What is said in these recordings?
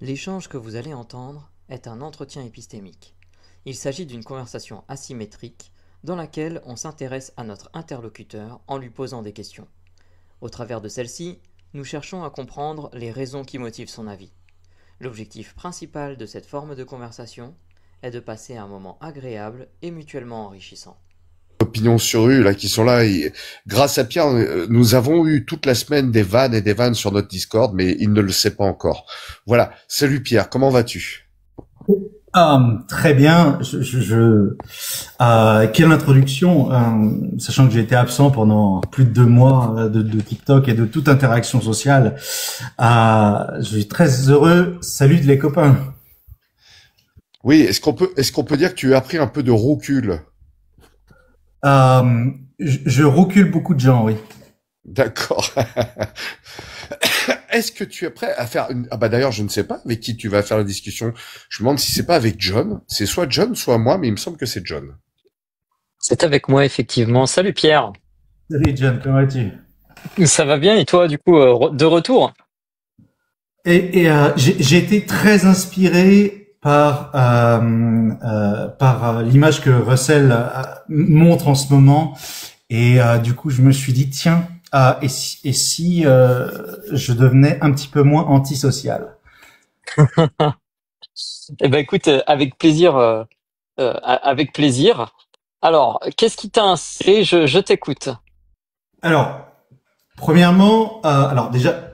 L'échange que vous allez entendre est un entretien épistémique. Il s'agit d'une conversation asymétrique dans laquelle on s'intéresse à notre interlocuteur en lui posant des questions. Au travers de celle-ci, nous cherchons à comprendre les raisons qui motivent son avis. L'objectif principal de cette forme de conversation est de passer un moment agréable et mutuellement enrichissant. Opinions sur rue là qui sont là. Grâce à Pierre, nous avons eu toute la semaine des vannes et des vannes sur notre Discord, mais il ne le sait pas encore. Voilà. Salut Pierre, comment vas-tu? Très bien. Quelle introduction, sachant que j'ai été absent pendant plus de 2 mois de TikTok et de toute interaction sociale. Je suis très heureux. Salut les copains. Oui, est-ce qu'on peut dire que tu as pris un peu de recul? Je recule beaucoup de gens, oui. D'accord. Est-ce que tu es prêt à faire une... Ah bah d'ailleurs, je ne sais pas avec qui tu vas faire la discussion. Je me demande si c'est pas avec John. C'est soit John, soit moi, mais il me semble que c'est John. C'est avec moi effectivement. Salut Pierre. Salut John, comment vas-tu? Ça va bien et toi du coup de retour? J'ai été très inspiré par l'image que Russell montre en ce moment, et du coup je me suis dit tiens, et si je devenais un petit peu moins antisocial. Eh ben écoute, avec plaisir, avec plaisir. Alors, qu'est-ce qui t'a inspiré? Je t'écoute. Alors, premièrement, alors déjà,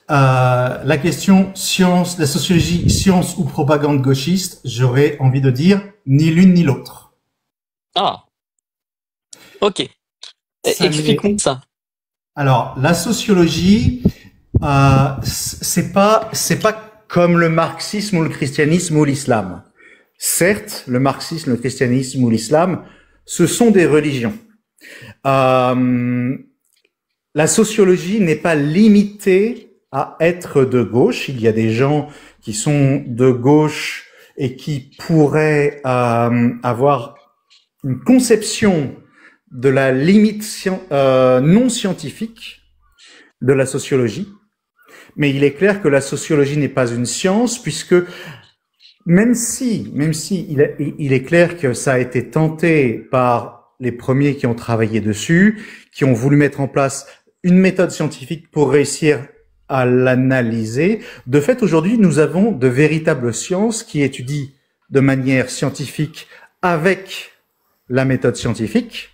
la question science, la sociologie, science ou propagande gauchiste, j'aurais envie de dire ni l'une ni l'autre. Ah, ok. Ça Explique-moi l'est. ça. Alors, la sociologie, c'est pas comme le marxisme ou le christianisme ou l'islam. Certes, le marxisme, le christianisme ou l'islam, ce sont des religions. Euh, la sociologie n'est pas limitée à être de gauche. Il y a des gens qui sont de gauche et qui pourraient avoir une conception de la limite non scientifique de la sociologie. Mais il est clair que la sociologie n'est pas une science, puisque même si il est clair que ça a été tenté par les premiers qui ont travaillé dessus, qui ont voulu mettre en place une méthode scientifique pour réussir à l'analyser. De fait, aujourd'hui, nous avons de véritables sciences qui étudient de manière scientifique avec la méthode scientifique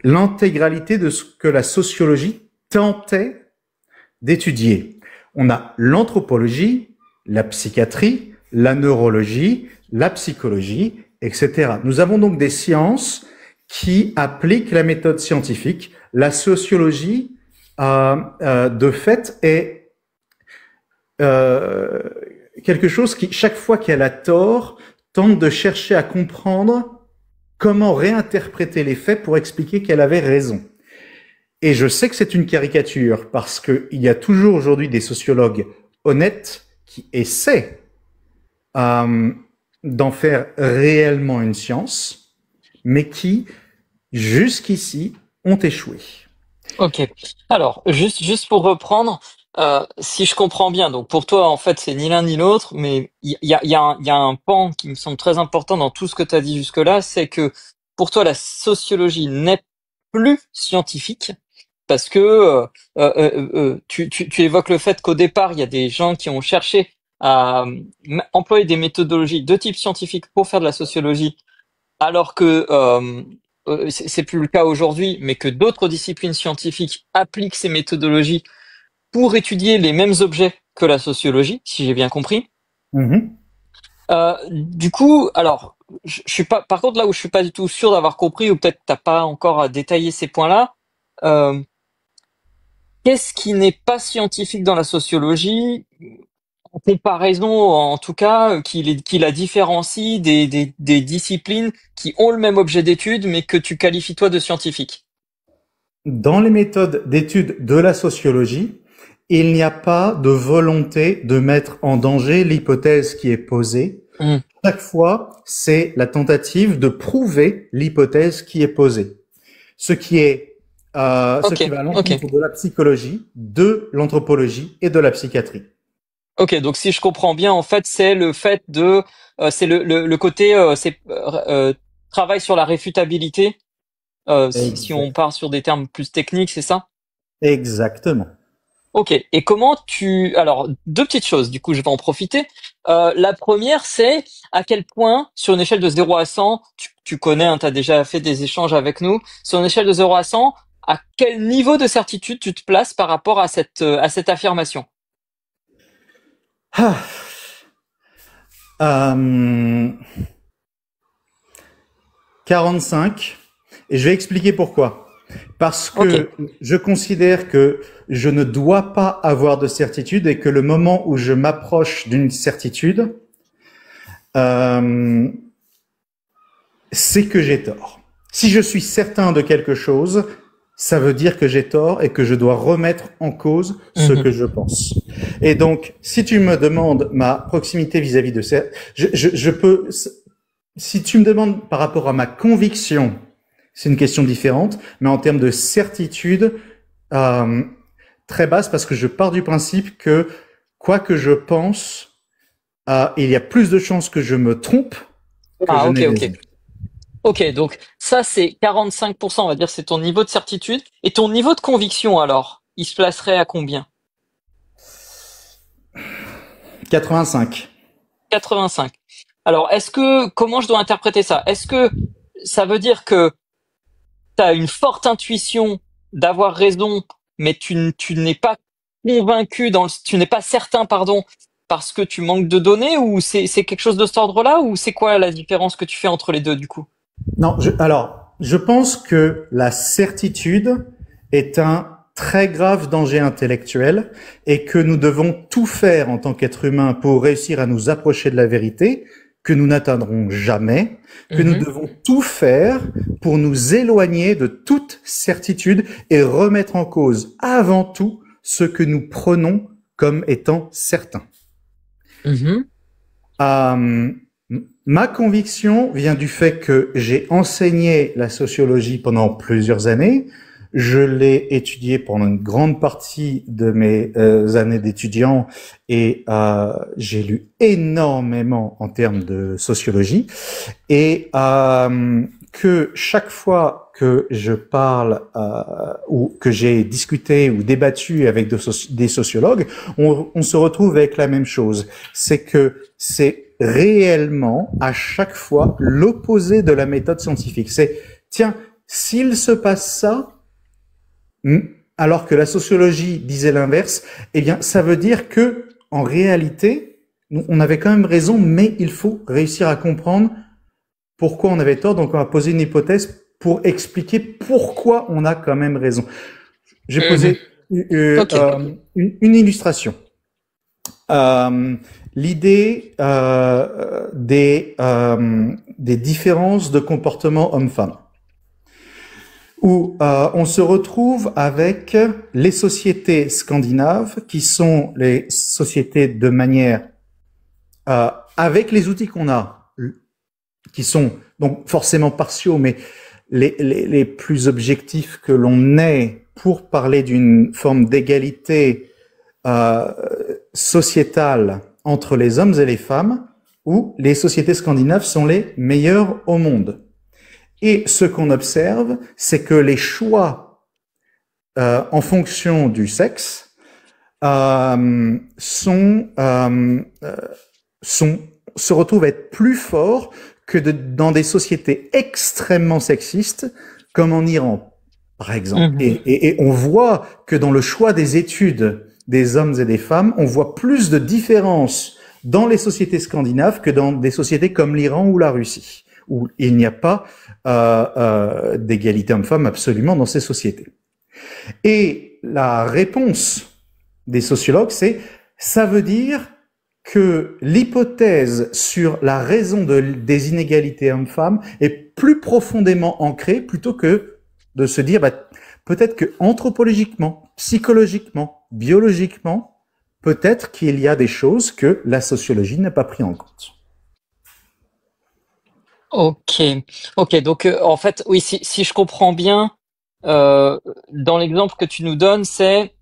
l'intégralité de ce que la sociologie tentait d'étudier. On a l'anthropologie, la psychiatrie, la neurologie, la psychologie, etc. Nous avons donc des sciences qui appliquent la méthode scientifique. La sociologie, de fait, est quelque chose qui, chaque fois qu'elle a tort, tente de chercher à comprendre comment réinterpréter les faits pour expliquer qu'elle avait raison. Et je sais que c'est une caricature, parce qu'il y a toujours aujourd'hui des sociologues honnêtes qui essaient d'en faire réellement une science, mais qui, jusqu'ici, ont échoué. Ok. Alors, juste pour reprendre, si je comprends bien, donc pour toi, en fait, c'est ni l'un ni l'autre, mais il y a un pan qui me semble très important dans tout ce que tu as dit jusque-là, c'est que pour toi, la sociologie n'est plus scientifique parce que tu évoques le fait qu'au départ, il y a des gens qui ont cherché à employer des méthodologies de type scientifique pour faire de la sociologie alors que c'est plus le cas aujourd'hui, mais que d'autres disciplines scientifiques appliquent ces méthodologies pour étudier les mêmes objets que la sociologie, si j'ai bien compris. Mhm. Du coup, alors, je suis pas, par contre, là où je suis pas du tout sûr d'avoir compris, ou peut-être t'as pas encore à détailler ces points-là, euh, qu'est-ce qui n'est pas scientifique dans la sociologie, en comparaison, en tout cas, qui la différencie des disciplines qui ont le même objet d'étude, mais que tu qualifies toi de scientifique? Dans les méthodes d'étude de la sociologie, il n'y a pas de volonté de mettre en danger l'hypothèse qui est posée. Hmm. Chaque fois, c'est la tentative de prouver l'hypothèse qui est posée. Ce qui est ce Ok, qui va à ok. l'encontre de la psychologie, de l'anthropologie et de la psychiatrie. Ok, donc si je comprends bien, en fait, c'est le fait de, c'est le côté, travail sur la réfutabilité. Si on Exact. part sur des termes plus techniques, c'est ça? Exactement. Ok. Et comment alors, deux petites choses. Du coup, je vais en profiter. La première, c'est à quel point, sur une échelle de 0 à 100, tu connais, hein, tu as déjà fait des échanges avec nous. Sur une échelle de 0 à 100, à quel niveau de certitude tu te places par rapport à cette affirmation? Ah. Euh, 45. Et je vais expliquer pourquoi. Parce Ok. que je considère que je ne dois pas avoir de certitude et que le moment où je m'approche d'une certitude, euh, c'est que j'ai tort. Si je suis certain de quelque chose, ça veut dire que j'ai tort et que je dois remettre en cause ce Mhm. que je pense. Et donc, si tu me demandes ma proximité vis-à-vis de ça, je peux, si tu me demandes par rapport à ma conviction, c'est une question différente, mais en termes de certitude, euh, très basse parce que je pars du principe que quoi que je pense, il y a plus de chances que je me trompe que Ah, je ok, n'ai ok. raison. Ok, donc ça c'est 45%, on va dire, c'est ton niveau de certitude. Et ton niveau de conviction alors, il se placerait à combien? 85. 85. Alors, comment je dois interpréter ça? Est-ce que ça veut dire que tu as une forte intuition d'avoir raison, mais tu n'es pas convaincu tu n'es pas certain, pardon, parce que tu manques de données, ou c'est quelque chose de cet ordre-là, ou c'est quoi la différence que tu fais entre les deux du coup? Non, je pense que la certitude est un très grave danger intellectuel et que nous devons tout faire en tant qu'être humain pour réussir à nous approcher de la vérité, que nous n'atteindrons jamais, que nous Mhm. devons tout faire pour nous éloigner de toute certitude et remettre en cause avant tout ce que nous prenons comme étant certain. Mhm. Euh, Ma conviction vient du fait que j'ai enseigné la sociologie pendant plusieurs années. Je l'ai étudié pendant une grande partie de mes années d'étudiant et j'ai lu énormément en termes de sociologie. Et que chaque fois que je parle ou que j'ai discuté ou débattu avec des sociologues, on se retrouve avec la même chose. C'est que c'est réellement à chaque fois l'opposé de la méthode scientifique. C'est, tiens, s'il se passe ça, alors que la sociologie disait l'inverse, eh bien, ça veut dire que, en réalité, on avait quand même raison, mais il faut réussir à comprendre pourquoi on avait tort. Donc, on va poser une hypothèse pour expliquer pourquoi on a quand même raison. J'ai Mhm. posé Ok. une illustration. Euh, L'idée des différences de comportement homme-femme, où on se retrouve avec les sociétés scandinaves, qui sont les sociétés de manière, avec les outils qu'on a, qui sont donc forcément partiaux, mais les plus objectifs que l'on ait pour parler d'une forme d'égalité euh, sociétale entre les hommes et les femmes, où les sociétés scandinaves sont les meilleures au monde. Et ce qu'on observe, c'est que les choix en fonction du sexe sont, sont se retrouvent à être plus forts que dans des sociétés extrêmement sexistes, comme en Iran, par exemple. Mhm. Et on voit que dans le choix des études des hommes et des femmes, on voit plus de différences dans les sociétés scandinaves que dans des sociétés comme l'Iran ou la Russie, où il n'y a pas d'égalité homme-femme absolument dans ces sociétés. Et la réponse des sociologues, c'est ça veut dire que l'hypothèse sur la raison des inégalités hommes-femmes est plus profondément ancrée plutôt que de se dire peut-être que anthropologiquement, psychologiquement, biologiquement, peut-être qu'il y a des choses que la sociologie n'a pas pris en compte. Ok. Ok. Donc, en fait, oui, si je comprends bien, dans l'exemple que tu nous donnes, c'est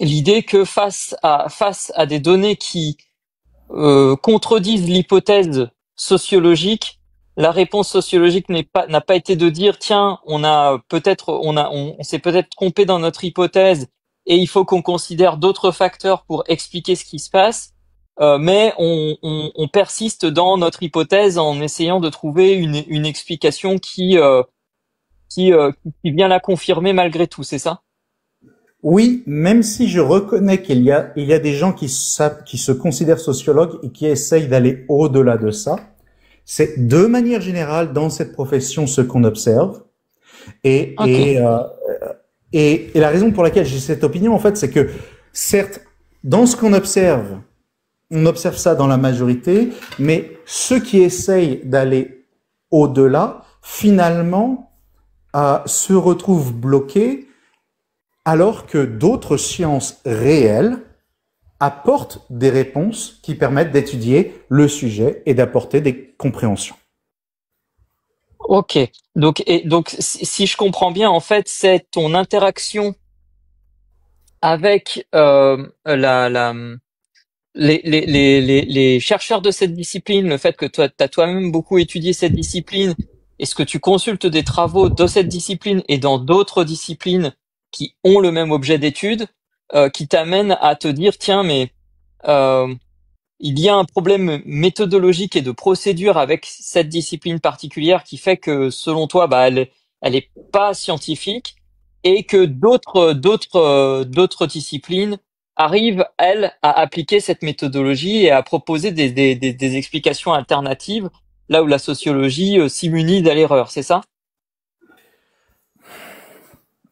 l'idée que face à des données qui contredisent l'hypothèse sociologique, la réponse sociologique n'a pas été de dire tiens, on s'est peut-être trompé dans notre hypothèse et il faut qu'on considère d'autres facteurs pour expliquer ce qui se passe, mais on persiste dans notre hypothèse en essayant de trouver une explication qui vient la confirmer malgré tout, c'est ça? Oui, même si je reconnais il y a des gens qui se considèrent sociologues et qui essayent d'aller au-delà de ça, c'est de manière générale dans cette profession ce qu'on observe. Et, Ok. et, euh, et la raison pour laquelle j'ai cette opinion, en fait, c'est que certes, dans ce qu'on observe, on observe ça dans la majorité, mais ceux qui essayent d'aller au-delà, finalement, se retrouvent bloqués alors que d'autres sciences réelles apportent des réponses qui permettent d'étudier le sujet et d'apporter des compréhensions. Ok. Donc si je comprends bien, en fait, c'est ton interaction avec les chercheurs de cette discipline, le fait que toi, tu as toi-même beaucoup étudié cette discipline, est-ce que tu consultes des travaux de cette discipline et dans d'autres disciplines qui ont le même objet d'étude, qui t'amènent à te dire, tiens, mais euh, il y a un problème méthodologique et de procédure avec cette discipline particulière qui fait que, selon toi, bah, elle est pas scientifique et que d'autres disciplines arrivent, elles, à appliquer cette méthodologie et à proposer des explications alternatives là où la sociologie s'immunie à l'erreur, c'est ça?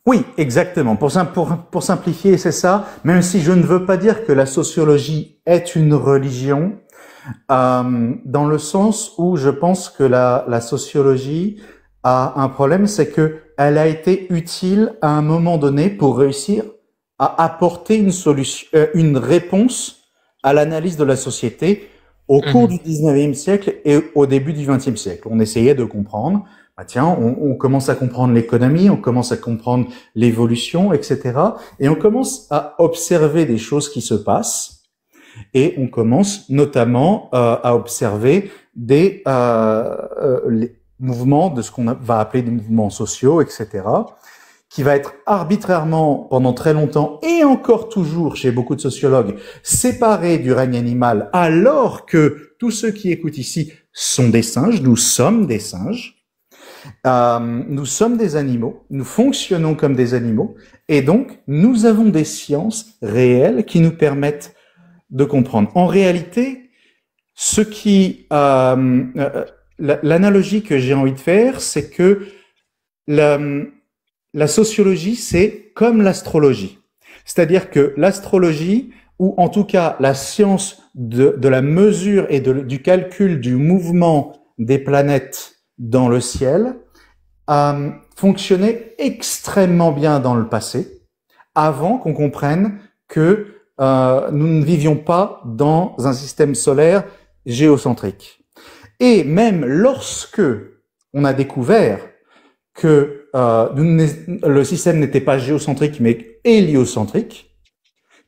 Oui, exactement. Pour simplifier, c'est ça. Même si je ne veux pas dire que la sociologie est une religion, dans le sens où je pense que la sociologie a un problème, c'est que elle a été utile à un moment donné pour réussir à apporter une solution, une réponse à l'analyse de la société au cours Mhm. du 19e siècle et au début du 20e siècle. On essayait de comprendre, bah tiens, on commence à comprendre l'économie, on commence à comprendre l'évolution, etc. Et on commence à observer des choses qui se passent et on commence notamment à observer les mouvements de ce qu'on va appeler des mouvements sociaux, etc., qui va être arbitrairement, pendant très longtemps, et encore toujours chez beaucoup de sociologues, séparé du règne animal, alors que tous ceux qui écoutent ici sont des singes, nous sommes des singes, nous sommes des animaux, nous fonctionnons comme des animaux, et donc nous avons des sciences réelles qui nous permettent de comprendre. En réalité, l'analogie que j'ai envie de faire, c'est que la, la sociologie, c'est comme l'astrologie. C'est-à-dire que l'astrologie, ou en tout cas la science de la mesure et du calcul du mouvement des planètes dans le ciel, fonctionnait extrêmement bien dans le passé, avant qu'on comprenne que nous ne vivions pas dans un système solaire géocentrique. Et même lorsque on a découvert que le système n'était pas géocentrique mais héliocentrique,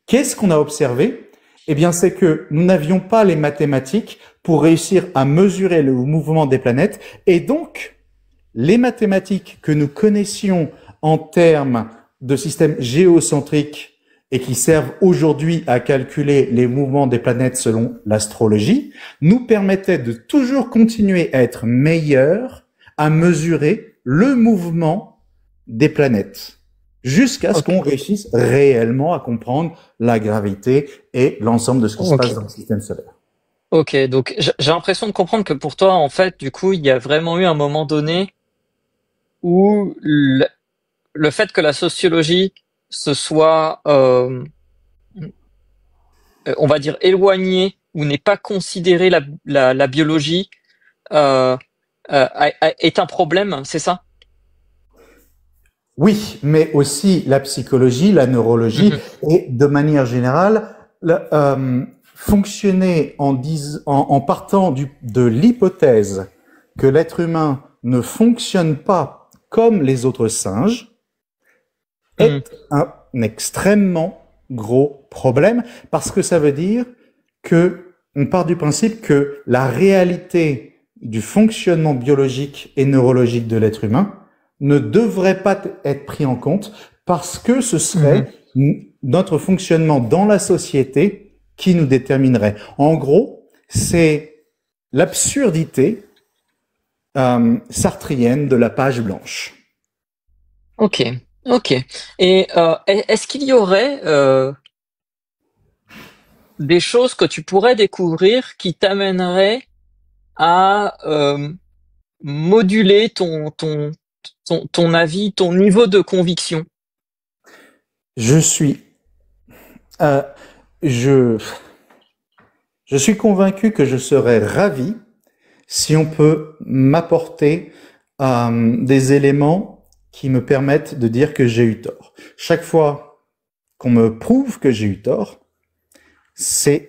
qu'est-ce qu'on a observé? Eh bien, c'est que nous n'avions pas les mathématiques pour réussir à mesurer le mouvement des planètes, et donc les mathématiques que nous connaissions en termes de système géocentrique et qui servent aujourd'hui à calculer les mouvements des planètes selon l'astrologie, nous permettaient de toujours continuer à être meilleurs à mesurer le mouvement des planètes, jusqu'à ce Ok. qu'on réussisse réellement à comprendre la gravité et l'ensemble de ce qui se passe Ok. dans le système solaire. Ok. Donc j'ai l'impression de comprendre que pour toi, en fait, du coup, il y a vraiment eu un moment donné où le fait que la sociologie se soit, on va dire, éloignée ou n'est pas considérée la biologie, euh, est un problème, c'est ça? Oui, mais aussi la psychologie, la neurologie, Mhm. et de manière générale, fonctionner en partant de l'hypothèse que l'être humain ne fonctionne pas comme les autres singes Mhm. est un extrêmement gros problème, parce que ça veut dire que on part du principe que la réalité du fonctionnement biologique et neurologique de l'être humain ne devrait pas être pris en compte parce que ce serait notre fonctionnement dans la société qui nous déterminerait. En gros, c'est l'absurdité sartrienne de la page blanche. Ok, ok. Et est-ce qu'il y aurait des choses que tu pourrais découvrir qui t'amèneraient à moduler ton avis, ton niveau de conviction? Je suis je suis convaincu que je serais ravi si on peut m'apporter des éléments qui me permettent de dire que j'ai eu tort. Chaque fois qu'on me prouve que j'ai eu tort, c'est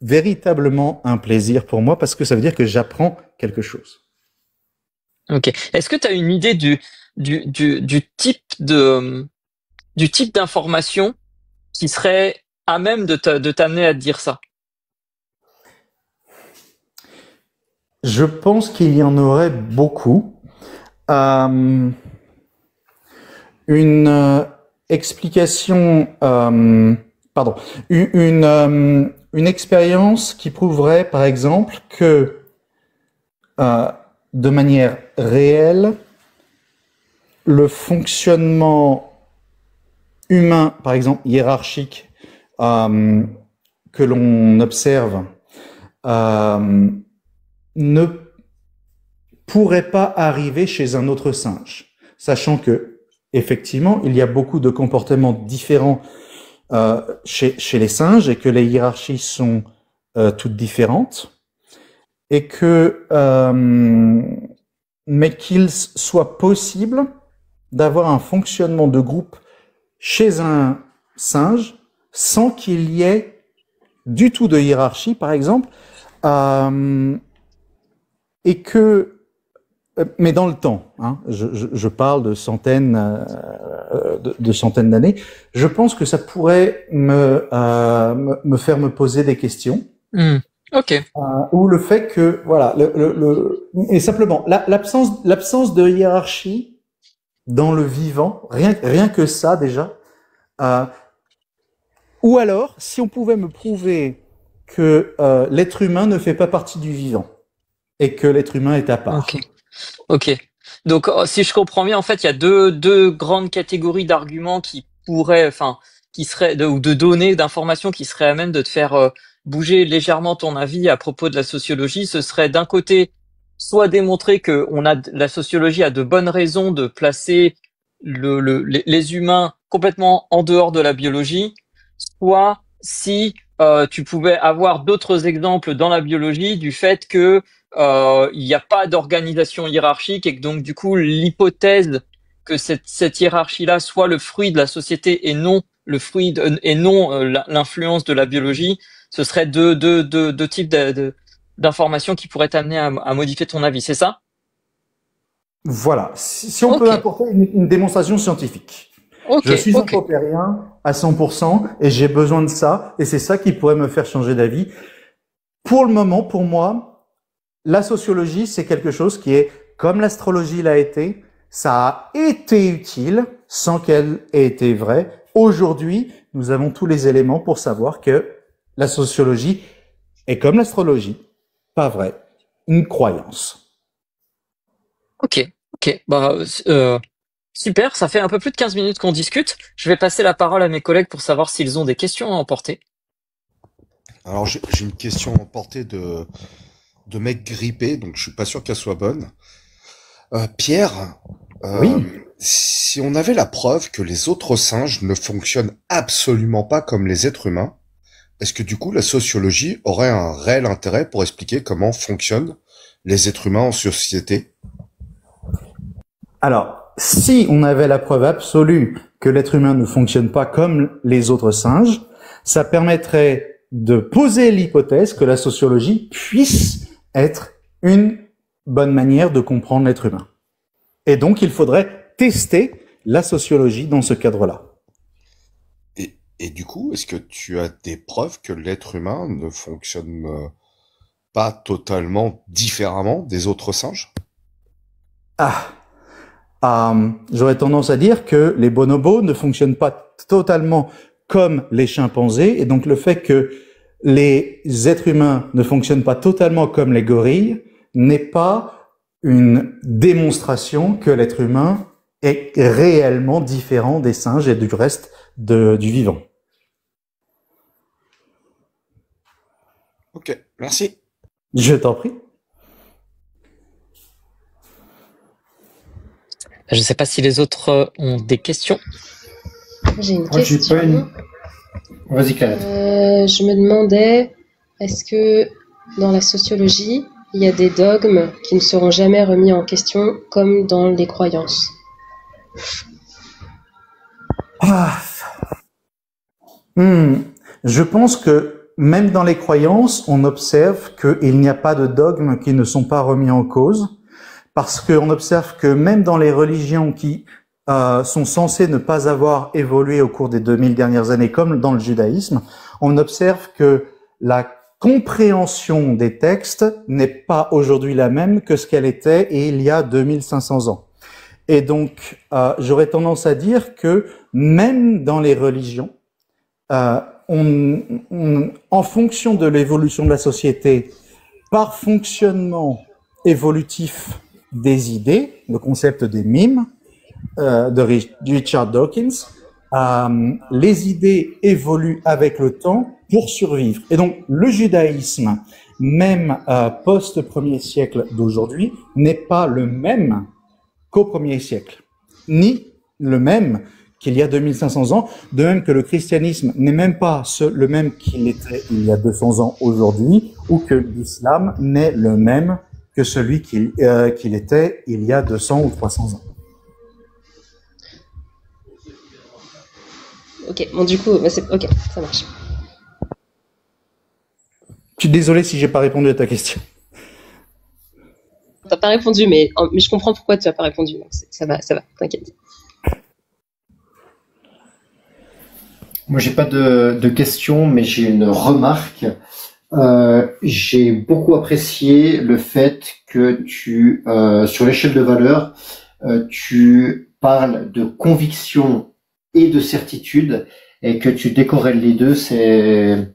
véritablement un plaisir pour moi parce que ça veut dire que j'apprends quelque chose. Ok. Est-ce que tu as une idée du type d'information qui serait à même de t'amener à te dire ça? Je pense qu'il y en aurait beaucoup. Une explication, pardon, une expérience qui prouverait, par exemple, que de manière réelle, le fonctionnement humain, par exemple hiérarchique, que l'on observe, ne pourrait pas arriver chez un autre singe, sachant que effectivement il y a beaucoup de comportements différents chez les singes et que les hiérarchies sont toutes différentes et que mais qu'il soit possible d'avoir un fonctionnement de groupe chez un singe sans qu'il y ait du tout de hiérarchie, par exemple, et que mais dans le temps, hein, je parle de centaines d'années. Je pense que ça pourrait me faire me poser des questions. Ok. Ou le fait que voilà, et simplement l'absence de hiérarchie dans le vivant, rien que ça déjà. Ou alors, si on pouvait me prouver que l'être humain ne fait pas partie du vivant et que l'être humain est à part. Ok. Donc, si je comprends bien, en fait, il y a deux grandes catégories d'arguments qui pourraient, qui seraient, ou de données, d'informations qui seraient à même de te faire bouger légèrement ton avis à propos de la sociologie. Ce serait d'un côté, soit démontrer que la sociologie a de bonnes raisons de placer les humains complètement en dehors de la biologie, soit si tu pouvais avoir d'autres exemples dans la biologie du fait que il n'y a pas d'organisation hiérarchique et que donc du coup l'hypothèse que cette hiérarchie-là soit le fruit de la société et non le fruit et non l'influence de la biologie, ce serait deux types d'informations qui pourraient t'amener à modifier ton avis, c'est ça? Voilà. Si on peut apporter une démonstration scientifique. Je suis un popérien à 100% et j'ai besoin de ça et c'est ça qui pourrait me faire changer d'avis. Pour le moment, pour moi, la sociologie, c'est quelque chose qui est, comme l'astrologie l'a été, ça a été utile sans qu'elle ait été vraie. Aujourd'hui, nous avons tous les éléments pour savoir que la sociologie est comme l'astrologie, pas vrai, une croyance. Ok. Bah, super, ça fait un peu plus de 15 minutes qu'on discute. Je vais passer la parole à mes collègues pour savoir s'ils ont des questions à emporter. Alors, j'ai une question à emporter de mec grippé, donc je suis pas sûr qu'elle soit bonne. Pierre, Oui. Si on avait la preuve que les autres singes ne fonctionnent absolument pas comme les êtres humains, est-ce que du coup la sociologie aurait un réel intérêt pour expliquer comment fonctionnent les êtres humains en société? Alors, si on avait la preuve absolue que l'être humain ne fonctionne pas comme les autres singes, ça permettrait de poser l'hypothèse que la sociologie puisse être une bonne manière de comprendre l'être humain. Et donc, il faudrait tester la sociologie dans ce cadre-là. Et du coup, est-ce que tu as des preuves que l'être humain ne fonctionne pas totalement différemment des autres singes? Ah, j'aurais tendance à dire que les bonobos ne fonctionnent pas totalement comme les chimpanzés, et donc le fait que les êtres humains ne fonctionnent pas totalement comme les gorilles n'est pas une démonstration que l'être humain est réellement différent des singes et du reste du vivant. Ok, merci. Je t'en prie. Je ne sais pas si les autres ont des questions. J'ai une Moi, j'ai question. pas une- Vas-y, Clarette. Je me demandais, est-ce que dans la sociologie, il y a des dogmes qui ne seront jamais remis en question, comme dans les croyances? Ah. Je pense que même dans les croyances, on observe qu'il n'y a pas de dogmes qui ne sont pas remis en cause, parce qu'on observe que même dans les religions qui sont censées ne pas avoir évolué au cours des 2000 dernières années, comme dans le judaïsme, on observe que la compréhension des textes n'est pas aujourd'hui la même que ce qu'elle était il y a 2500 ans. Et donc, j'aurais tendance à dire que même dans les religions, en fonction de l'évolution de la société, par fonctionnement évolutif des idées, le concept des mimes de Richard Dawkins, les idées évoluent avec le temps pour survivre. Et donc, le judaïsme, même post-premier siècle d'aujourd'hui, n'est pas le même qu'au premier siècle, ni le même qu'il y a 2500 ans, de même que le christianisme n'est même pas le même qu'il était il y a 200 ans aujourd'hui, ou que l'islam n'est le même que celui qu'il était il y a 200 ou 300 ans. Ok, bon du coup, ok, ça marche. Je suis désolé si j'ai pas répondu à ta question. T'as pas répondu, mais je comprends pourquoi tu as pas répondu. Donc ça va, t'inquiète. Moi, j'ai pas de questions, mais j'ai une remarque. J'ai beaucoup apprécié le fait que sur l'échelle de valeur, tu parles de conviction et de certitude, et que tu décorrèles les deux. C'était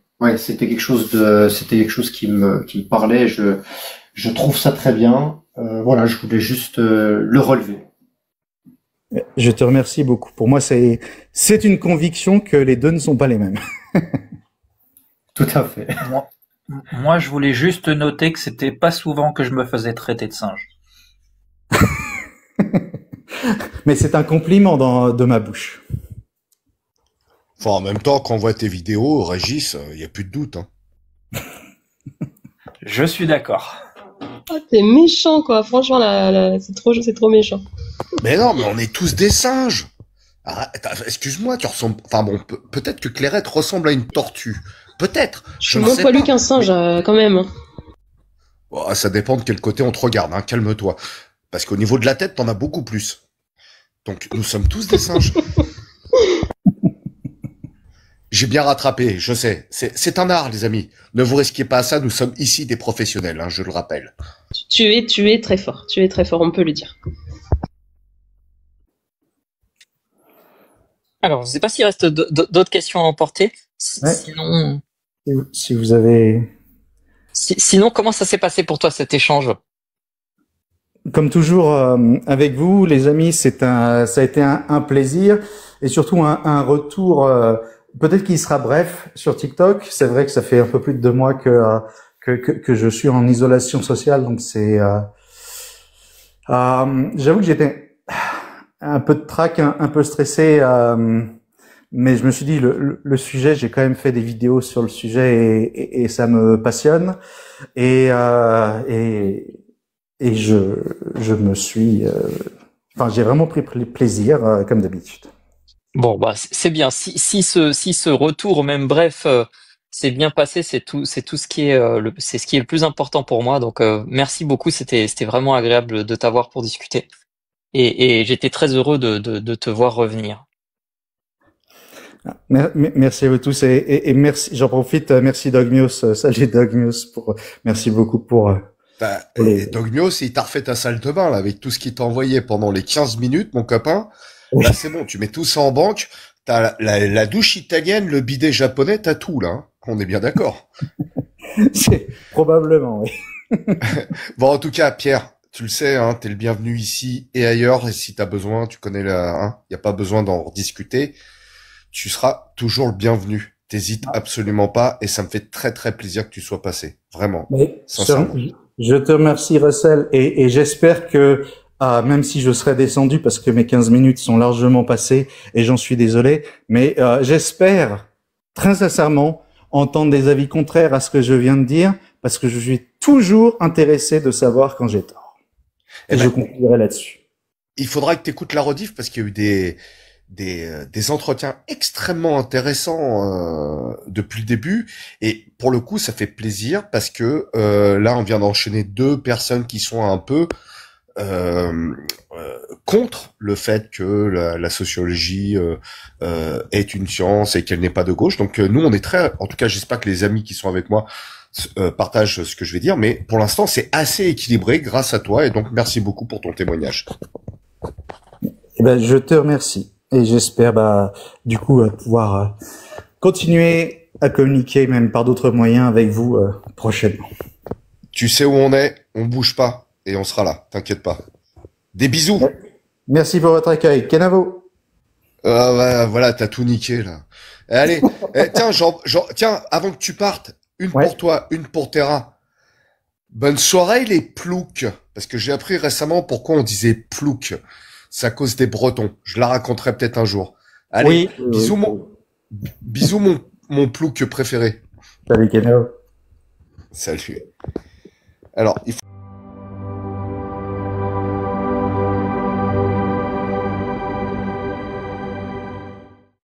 quelque chose qui me parlait. Je trouve ça très bien. Voilà, je voulais juste le relever. Je te remercie beaucoup. Pour moi, c'est une conviction que les deux ne sont pas les mêmes. Tout à fait. Moi, je voulais juste noter que c'était pas souvent que je me faisais traiter de singe. Mais c'est un compliment de ma bouche. Enfin, en même temps, quand on voit tes vidéos, Régis, il y a plus de doute, hein. Je suis d'accord. Oh, t'es méchant, quoi. Franchement, c'est trop méchant. Mais non, mais on est tous des singes. Excuse-moi, tu ressembles. Enfin bon, peut-être que Clairette ressemble à une tortue. Peut-être. Je suis moins poilu qu'un singe, quand même. Oh, ça dépend de quel côté on te regarde, hein. Calme-toi. Parce qu'au niveau de la tête, t'en as beaucoup plus. Donc, nous sommes tous des singes. J'ai bien rattrapé, je sais. C'est un art, les amis. Ne vous risquez pas à ça, nous sommes ici des professionnels, hein, je le rappelle. Tu es très fort. Tu es très fort, on peut le dire. Alors, je ne sais pas s'il reste d'autres questions à emporter. Ouais. Sinon, si vous avez... Sinon, comment ça s'est passé pour toi, cet échange? Comme toujours, avec vous, les amis, ça a été un plaisir et surtout un retour, peut-être qu'il sera bref sur TikTok. C'est vrai que ça fait un peu plus de 2 mois que je suis en isolation sociale, donc j'avoue que j'étais un peu de trac, un peu stressé, mais je me suis dit le sujet, j'ai quand même fait des vidéos sur le sujet et ça me passionne et je me suis, j'ai vraiment pris plaisir comme d'habitude. Bon, bah c'est bien. Si ce retour, même bref, s'est bien passé, c'est tout ce qui est c'est ce qui est le plus important pour moi. Donc merci beaucoup. C'était vraiment agréable de t'avoir pour discuter. Et j'étais très heureux de te voir revenir. Merci à vous tous et merci. J'en profite. Merci Dogmios. Salut Dogmios merci beaucoup pour Et les. Dogmios, il t'a refait ta salle de bain, là, avec tout ce qu'il t'a envoyé pendant les 15 minutes, mon copain. Là, c'est bon, tu mets tout ça en banque. T'as la douche italienne, le bidet japonais, t'as tout, là. Hein. On est bien d'accord. C'est probablement, oui. Bon, en tout cas, Pierre, tu le sais, hein, t'es le bienvenu ici et ailleurs. Et si t'as besoin, tu connais y a pas besoin d'en rediscuter. Tu seras toujours le bienvenu. T'hésites absolument pas et ça me fait très très plaisir que tu sois passé. Vraiment. Mais Sincèrement. je te remercie Russell et j'espère que même si je serai descendu parce que mes 15 minutes sont largement passées et j'en suis désolé, mais j'espère très sincèrement entendre des avis contraires à ce que je viens de dire parce que je suis toujours intéressé de savoir quand j'ai tort. Eh Et ben, je conclurai là-dessus. il faudra que t'écoutes la rediff parce qu'il y a eu des entretiens extrêmement intéressants depuis le début et pour le coup ça fait plaisir parce que là on vient d'enchaîner deux personnes qui sont un peu contre le fait que la sociologie est une science et qu'elle n'est pas de gauche. Donc nous on est très, en tout cas j'espère que les amis qui sont avec moi partagent ce que je vais dire, mais pour l'instant c'est assez équilibré grâce à toi et donc merci beaucoup pour ton témoignage. Eh ben, je te remercie et j'espère du coup pouvoir continuer à communiquer même par d'autres moyens avec vous prochainement. Tu sais où on est, on bouge pas et on sera là, t'inquiète pas. Des bisous. Ouais. Merci pour votre accueil. Kenavo. Ouais, voilà, t'as tout niqué là. Allez, tiens, tiens, avant que tu partes, une Ouais. pour toi, une pour Terra. Bonne soirée les ploucs, parce que j'ai appris récemment pourquoi on disait plouc. C'est à cause des Bretons. Je la raconterai peut-être un jour. Allez, Oui. bisous mon plouc préféré. Salut Kenavo. Salut. Alors, il faut